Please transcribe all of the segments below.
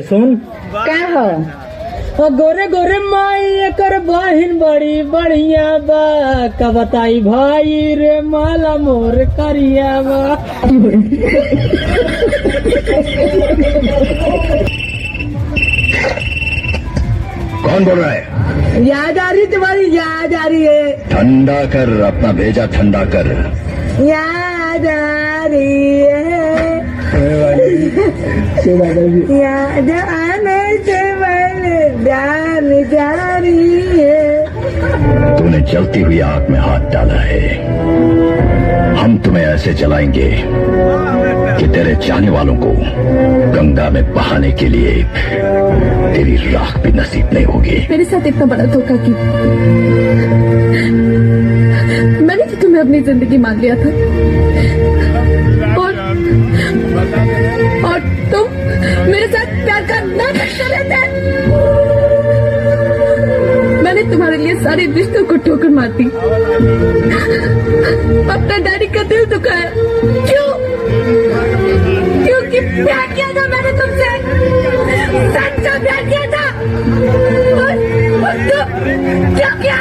सुन का हो? गोरे गोरे माई एकर बहिन बड़ी बढ़िया बा, का बताई भाई रे माला मोर करिया बा। कौन बोल रहा है? याद आ रही तुम्हारी, याद आ रही है। ठंडा कर, अपना भेजा ठंडा कर। याद आ रही है, याद आने से मैंने जान जा रही है। तूने जलती हुई आग में हाथ डाला है। हम तुम्हें ऐसे जलाएंगे कि तेरे चाहने वालों को गंगा में बहाने के लिए तेरी राख भी नसीब नहीं होगी। मेरे साथ इतना बड़ा धोखा की। मैंने तो तुम्हें अपनी जिंदगी मान लिया था और तुम मेरे साथ प्यार का नाटक कर रहे थे। मैंने तुम्हारे लिए सारे रिश्तों को ठोकर मार दी, अपना डैडी का दिल दुखाया। क्यों? क्योंकि प्यार किया था मैंने तुमसे, सच्चा प्यार किया था। और तुम क्यों किया?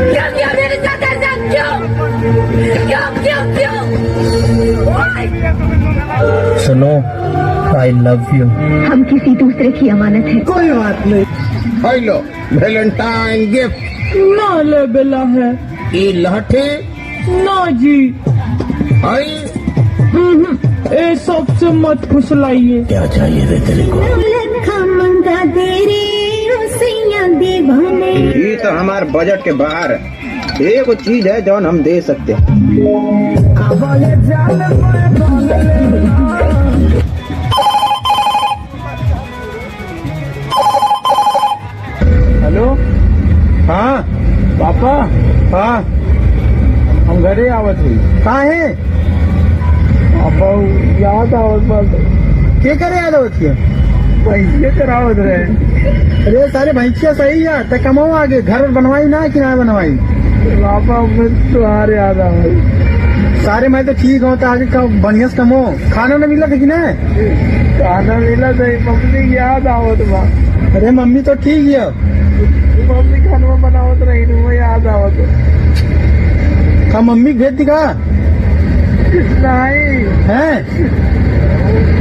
क्यों किया मेरे साथ ऐसा? क्यों क्यों क्यों क्यों? सुनो, आई लव यू। हम किसी दूसरे की अमानत है। कोई बात नहीं। हेलो, वैलेंटाइन गिफ्ट ना ले बेला है ये लहठे ना जी। आई ए सबसे मत फुसलाइए। क्या चाहिए रे तेरे को? ये तो हमार बजट के बाहर है। एक चीज है जो हम दे सकते हैं। हेलो, हाँ पापा हाँ, हम घरे आवत हुई। कहाँ है? पापा याद आवत बात क्या करे याद होती है? पैसे करावत रहे। अरे सारे भैंसिया सही है तो कमाओ आगे। घर बनवाई ना कि ना बनवाई? पापा मैं तुम्हारे याद आवत। सारे मैं तो ठीक हूँ, तो आगे बढ़िया से कमो। खाना न मिला था कि ना? खाना मिला था, मम्मी याद आवत बा। अरे मम्मी तो ठीक है। मम्मी खाना बनावत रही, वो याद आवत। का मम्मी भेज दिखा नहीं है?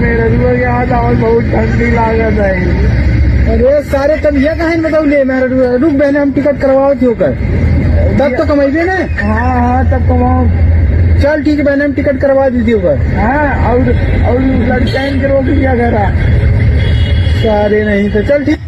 मेरे को याद आवत, बहुत ठंडी लागत है। अरे सारे तब यह कहा बताओ ले। मेरा रुक बहने, हम टिकट करवाओ थी होकर, तब तो कमाइबे ना। हाँ हाँ तब कमाओ। चल ठीक है बहने, हम टिकट करवा दीजिए होकर। हाँ और लड़का के रोक दिया करा। सारे नहीं तो चल ठीक।